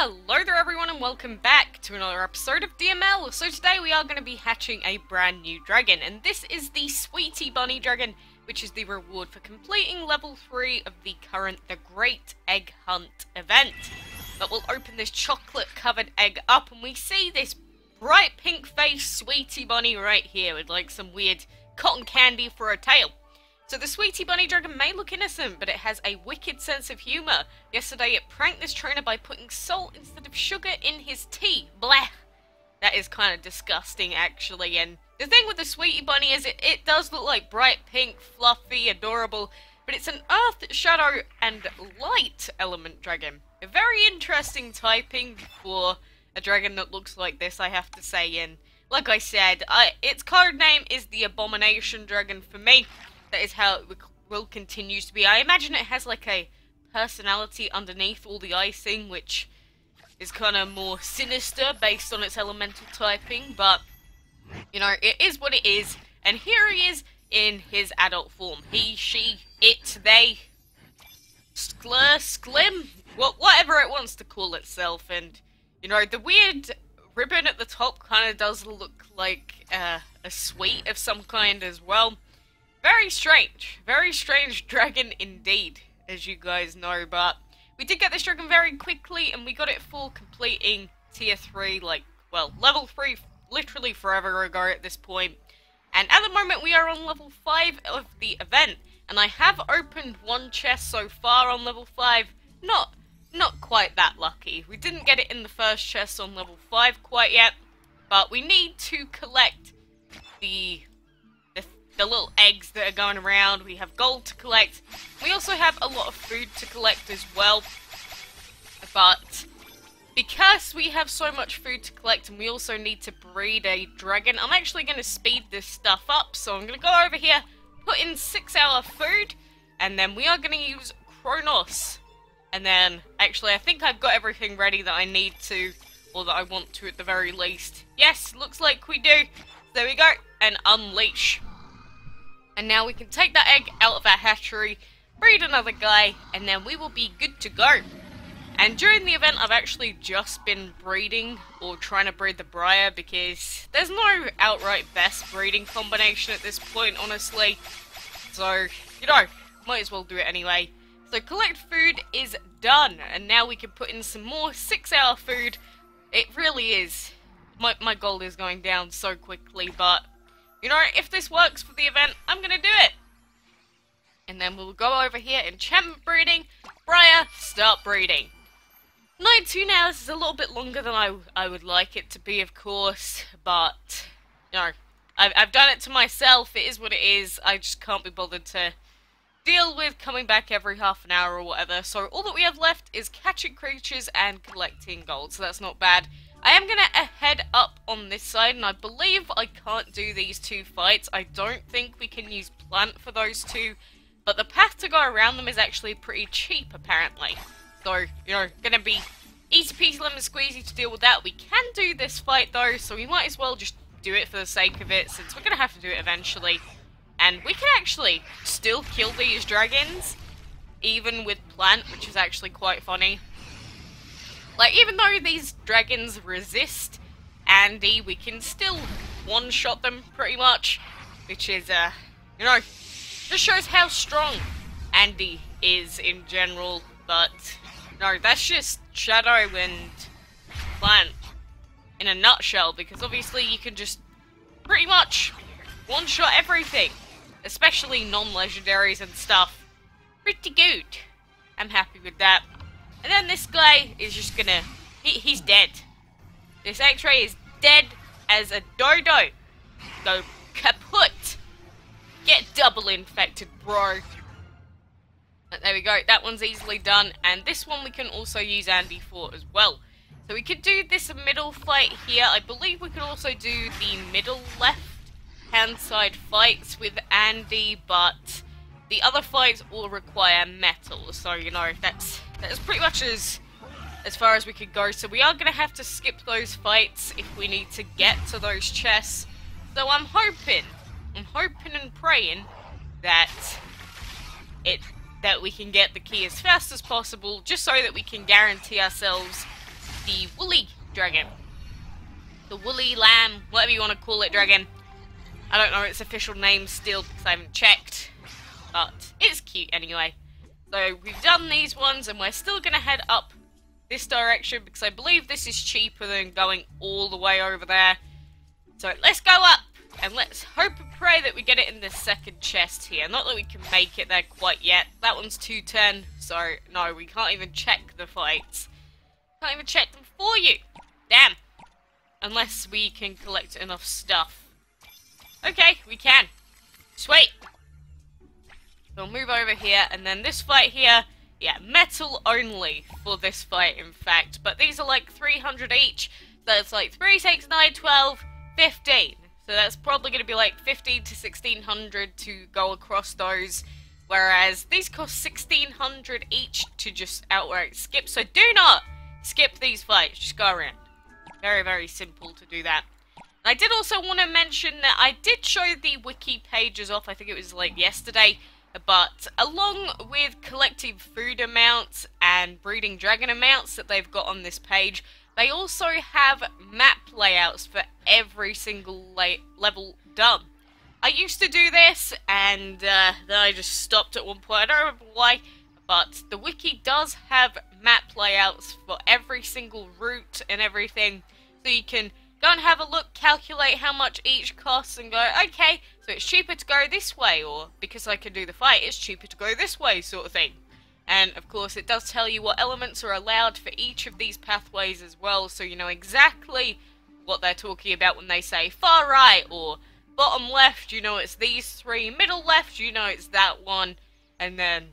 Hello there everyone and welcome back to another episode of DML. So today we are going to be hatching a brand new dragon, and this is the Sweetie Bunny Dragon, which is the reward for completing level 3 of the current The Great Egg Hunt event. But we'll open this chocolate covered egg up and we see this bright pink faced Sweetie Bunny right here with like some weird cotton candy for a tail. So the Sweetie Bunny Dragon may look innocent, but it has a wicked sense of humour. Yesterday it pranked this trainer by putting salt instead of sugar in his tea. Blech! That is kind of disgusting actually, and the thing with the Sweetie Bunny is it does look like bright pink, fluffy, adorable, but it's an earth, shadow, and light element dragon. A very interesting typing for a dragon that looks like this, I have to say, and like I said, its code name is the Abomination Dragon for me. That is how it will continue to be. I imagine it has like a personality underneath all the icing, which is kind of more sinister based on its elemental typing, but you know, it is what it is. And here he is in his adult form. He, she, it, they, sklur, sklim, whatever it wants to call itself. And you know, the weird ribbon at the top kind of does look like a sweet of some kind as well. Very strange dragon indeed, as you guys know, but we did get this dragon very quickly, and we got it for completing tier 3, like, well, level 3 literally forever ago at this point. And at the moment we are on level 5 of the event, and I have opened one chest so far on level 5, not quite that lucky. We didn't get it in the first chest on level 5 quite yet, but we need to collect the little eggs that are going around. We have gold to collect. We also have a lot of food to collect as well. But because we have so much food to collect and we also need to breed a dragon, I'm actually going to speed this stuff up. So I'm going to go over here, put in 6-hour food, and then we are going to use Kronos. And then, actually, I think I've got everything ready that I need to, or that I want to at the very least. Yes, looks like we do. There we go, and unleash. And now we can take that egg out of our hatchery, breed another guy, and then we will be good to go. And during the event, I've actually just been breeding, or trying to breed the Briar, because there's no outright best breeding combination at this point, honestly. So, you know, might as well do it anyway. So collect food is done, and now we can put in some more 6-hour food. It really is. My gold is going down so quickly, but you know, if this works for the event, I'm gonna do it. And then we'll go over here, enchantment breeding, Briar, start breeding. 19 hours is a little bit longer than I would like it to be, of course, but, you know, I've done it to myself, it is what it is. I just can't be bothered to deal with coming back every half an hour or whatever. So all that we have left is catching creatures and collecting gold, so that's not bad. I am going to head up on this side, and I believe I can't do these two fights. I don't think we can use plant for those two, but the path to go around them is actually pretty cheap, apparently. So, you know, going to be easy peasy lemon squeezy to deal with that. We can do this fight, though, so we might as well just do it for the sake of it, since we're going to have to do it eventually. And we can actually still kill these dragons, even with plant, which is actually quite funny. Like, even though these dragons resist Andy, we can still one-shot them, pretty much. Which is, you know, just shows how strong Andy is in general. But, no, that's just Shadow and Plant in a nutshell. Because obviously you can just pretty much one-shot everything. Especially non-legendaries and stuff. Pretty good. I'm happy with that. And then this guy is just gonna... He's dead. This X-ray is dead as a dodo. Go kaput. Get double infected, bro. And there we go. That one's easily done. And this one we can also use Andy for as well. So we could do this middle fight here. I believe we could also do the middle left-hand side fights with Andy, but the other fights will require metal. So, you know, that's pretty much as far as we could go. So we are going to have to skip those fights if we need to get to those chests. So I'm hoping and praying that we can get the key as fast as possible, just so that we can guarantee ourselves the woolly dragon. The woolly lamb, whatever you want to call it, dragon. I don't know its official name still because I haven't checked, but it's cute anyway. So we've done these ones and we're still going to head up this direction because I believe this is cheaper than going all the way over there. So let's go up and let's hope and pray that we get it in the second chest here. Not that we can make it there quite yet. That one's 210, so no, we can't even check the fights. Can't even check them for you. Damn. Unless we can collect enough stuff. Okay, we can. Sweet. We'll move over here, and then this fight here, yeah, metal only for this fight, in fact. But these are like 300 each, so it's like 3, 6, 9, 12, 15. So that's probably going to be like 15 to 1600 to go across those. Whereas these cost 1600 each to just outright skip. So do not skip these fights, just go around. Very, very simple to do that. I did also want to mention that I did show the wiki pages off, I think it was like yesterday, but along with collecting food amounts and breeding dragon amounts that they've got on this page, they also have map layouts for every single level done. I used to do this, and then I just stopped at one point. I don't remember why, but the wiki does have map layouts for every single route and everything, so you can go and have a look, calculate how much each costs, and go, okay, so it's cheaper to go this way, or because I can do the fight, it's cheaper to go this way, sort of thing. And, of course, it does tell you what elements are allowed for each of these pathways as well, so you know exactly what they're talking about when they say far right, or bottom left, you know it's these three, middle left, you know it's that one, and then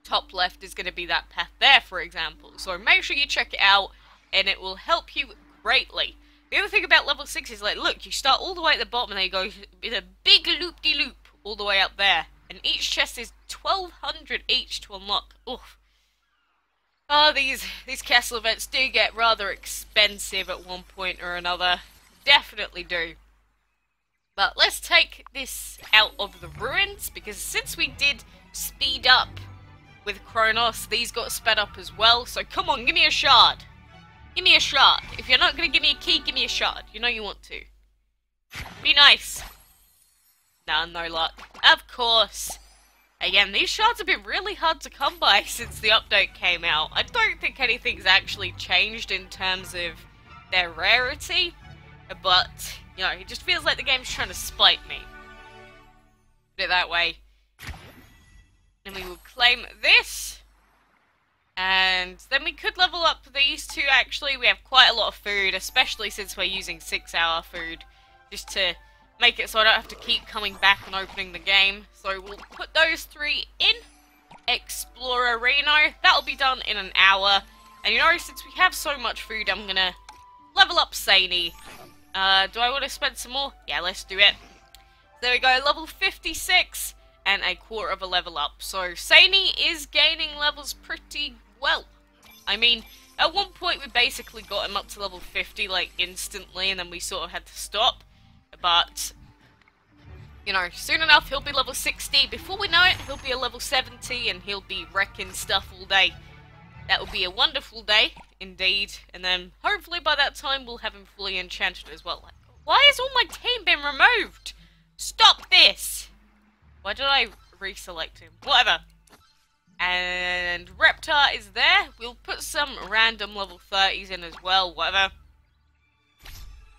top left is going to be that path there, for example. So make sure you check it out, and it will help you greatly. The other thing about level 6 is, like, look, you start all the way at the bottom and then you go with a big loop-de-loop all the way up there. And each chest is 1200 each to unlock. Oof. Oh, these castle events do get rather expensive at one point or another. Definitely do. But let's take this out of the ruins, because since we did speed up with Kronos, these got sped up as well. So come on, give me a shard. Give me a shard. If you're not going to give me a key, give me a shard. You know you want to. Be nice. Nah, no luck. Of course. Again, these shards have been really hard to come by since the update came out. I don't think anything's actually changed in terms of their rarity. But, you know, it just feels like the game's trying to spite me. Put it that way. And we will claim this. And then we could level up these two, actually. We have quite a lot of food, especially since we're using 6-hour food, just to make it so I don't have to keep coming back and opening the game. So we'll put those 3 in. Explorer Reno. That'll be done in an hour. And you know, since we have so much food, I'm gonna level up Sani. Do I want to spend some more? Yeah, let's do it. There we go, level 56. And a quarter of a level up. So Sani is gaining levels pretty well. I mean, at one point we basically got him up to level 50 like instantly, and then we sort of had to stop. But, you know, soon enough he'll be level 60. Before we know it, he'll be a level 70 and he'll be wrecking stuff all day. That will be a wonderful day, indeed. And then hopefully by that time we'll have him fully enchanted as well. Like, why has all my team been removed? Stop this! Why did I reselect him? Whatever. And Reptar is there. We'll put some random level 30s in as well. Whatever.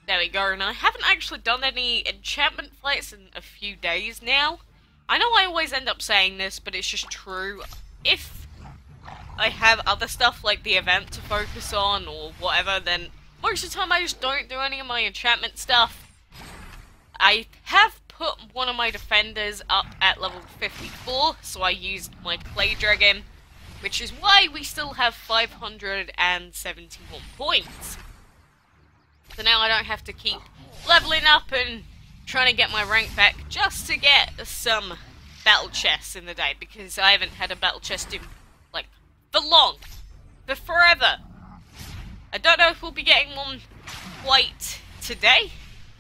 There we go. And I haven't actually done any enchantment fights in a few days now. I know I always end up saying this, but it's just true. If I have other stuff like the event to focus on or whatever, then most of the time I just don't do any of my enchantment stuff. I have put one of my defenders up at level 54, so I used my clay dragon, which is why we still have 571 points. So now I don't have to keep leveling up and trying to get my rank back just to get some battle chests in the day, because I haven't had a battle chest in, like, for long. For forever. I don't know if we'll be getting one quite today,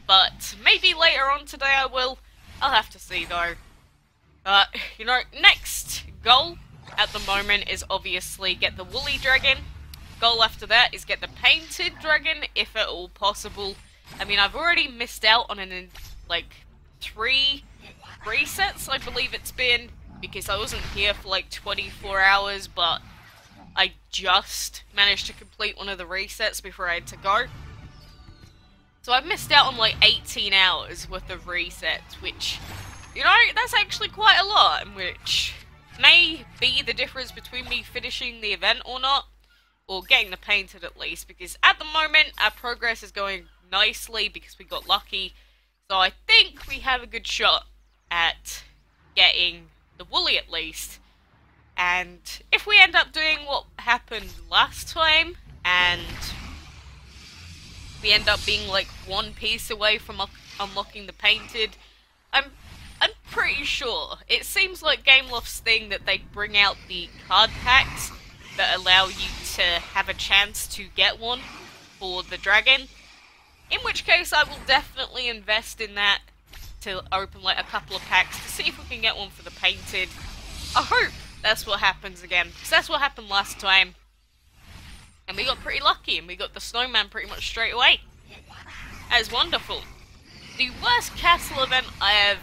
but maybe later on today I will. I'll have to see though. But, you know, next goal at the moment is obviously get the woolly dragon. goal after that is get the painted dragon, if at all possible. I mean, I've already missed out on like 3 resets, I believe it's been, because I wasn't here for like 24 hours, but I just managed to complete one of the resets before I had to go. So I've missed out on like 18 hours worth of resets, which, you know, that's actually quite a lot, which may be the difference between me finishing the event or not, or getting the painted at least, because at the moment our progress is going nicely because we got lucky, so I think we have a good shot at getting the woolie at least. And if we end up doing what happened last time, and we end up being like 1 piece away from unlocking the painted, I'm pretty sure. It seems like Gameloft's thing that they bring out the card packs that allow you to have a chance to get one for the dragon. In which case I will definitely invest in that to open like a couple of packs to see if we can get one for the painted. I hope that's what happens again, because that's what happened last time. And we got pretty lucky, and we got the snowman pretty much straight away. That is wonderful. The worst castle event I have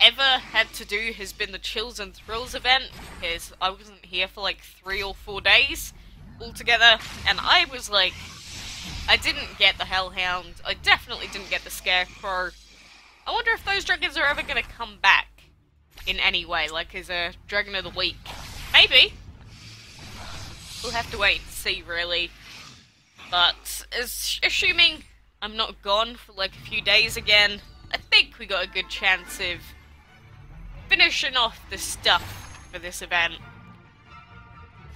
ever had to do has been the Chills and Thrills event, because I wasn't here for like 3 or 4 days altogether, and I was like, I didn't get the Hellhound, I definitely didn't get the Scarecrow. I wonder if those dragons are ever going to come back in any way, like as a Dragon of the Week. Maybe. We'll have to wait and see, really. But, assuming I'm not gone for like a few days again, I think we got a good chance of finishing off the stuff for this event.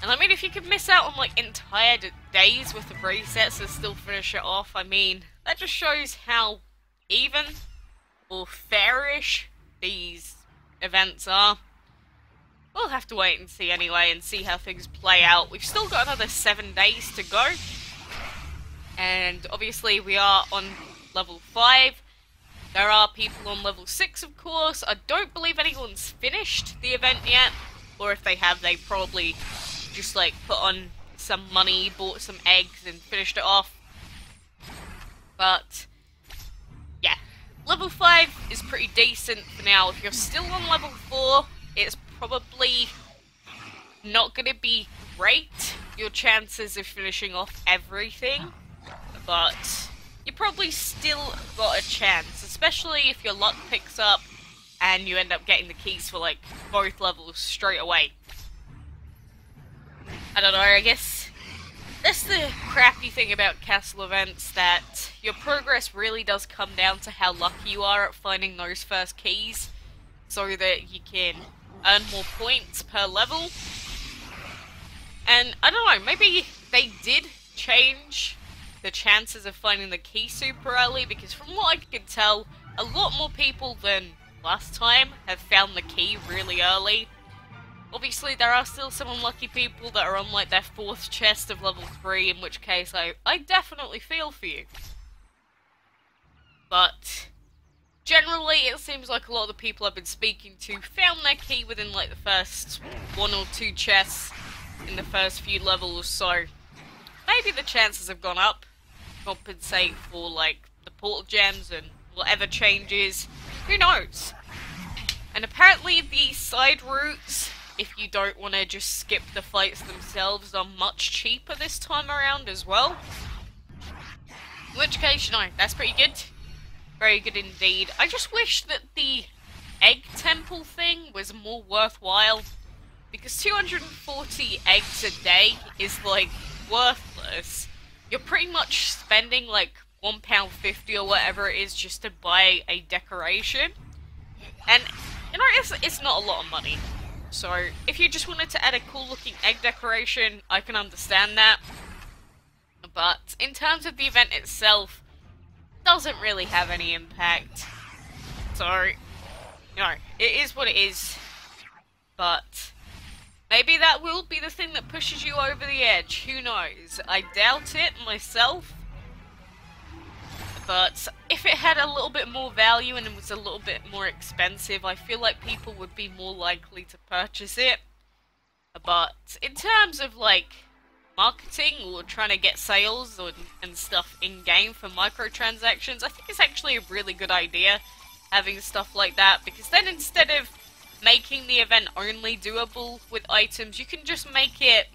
And I mean, if you could miss out on like entire days worth of resets and still finish it off, I mean, that just shows how even or fairish these events are. We'll have to wait and see anyway, and see how things play out. We've still got another 7 days to go. And obviously we are on level 5. There are people on level 6, of course. I don't believe anyone's finished the event yet. Or if they have, they probably just like put on some money, bought some eggs and finished it off. But yeah, level 5 is pretty decent for now. If you're still on level 4, it's probably not going to be great, your chances of finishing off everything, but you probably still got a chance, especially if your luck picks up and you end up getting the keys for like both levels straight away. I don't know, I guess that's the crappy thing about castle events, that your progress really does come down to how lucky you are at finding those first keys, so that you can earn more points per level. And I don't know, maybe they did change the chances of finding the key super early, because from what I can tell, a lot more people than last time have found the key really early. Obviously there are still some unlucky people that are on like their 4th chest of level 3, in which case I definitely feel for you. But generally, it seems like a lot of the people I've been speaking to found their key within like the first 1 or 2 chests in the first few levels, so maybe the chances have gone up, compensate for like the portal gems and whatever changes, who knows. And apparently the side routes, if you don't want to just skip the fights themselves, are much cheaper this time around as well. In which case, you know, that's pretty good. Very good indeed. I just wish that the egg temple thing was more worthwhile, because 240 eggs a day is like worthless. You're pretty much spending like £1.50 or whatever it is just to buy a decoration, and you know, it's not a lot of money. So if you just wanted to add a cool looking egg decoration, I can understand that. But in terms of the event itself, doesn't really have any impact. So, you know, it is what it is. But maybe that will be the thing that pushes you over the edge. Who knows? I doubt it myself. But if it had a little bit more value and it was a little bit more expensive, I feel like people would be more likely to purchase it. But in terms of like marketing or trying to get sales and stuff in-game for microtransactions, I think it's actually a really good idea having stuff like that, because then instead of making the event only doable with items, you can just make it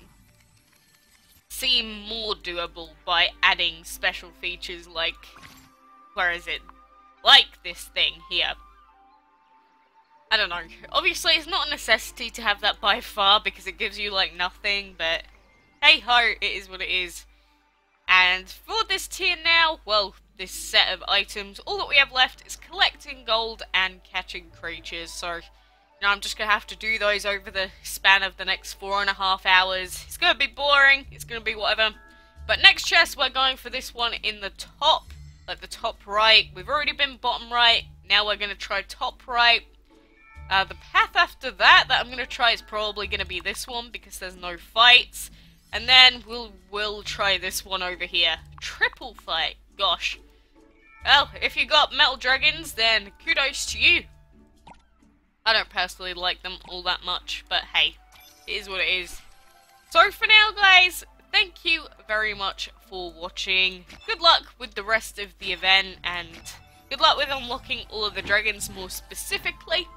seem more doable by adding special features like, where is it? Like this thing here. I don't know. Obviously, it's not a necessity to have that by far because it gives you, like, nothing, but hey ho, it is what it is. And for this tier now, well, this set of items, all that we have left is collecting gold and catching creatures, so, you know, I'm just gonna have to do those over the span of the next 4.5 hours. It's gonna be boring, it's gonna be whatever. But next chest, we're going for this one in the top, like the top right. We've already been bottom right, now we're gonna try top right. The path after that I'm going to try is probably going to be this one because there's no fights. And then we'll try this one over here. Triple fight. Gosh. Well, if you got metal dragons, then kudos to you. I don't personally like them all that much, but hey, it is what it is. So for now, guys, thank you very much for watching. Good luck with the rest of the event, and good luck with unlocking all of the dragons more specifically.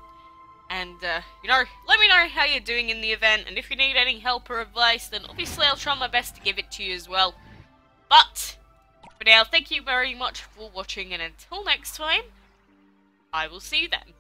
And, you know, let me know how you're doing in the event, and if you need any help or advice, then obviously I'll try my best to give it to you as well. But, for now, thank you very much for watching, and until next time, I will see you then.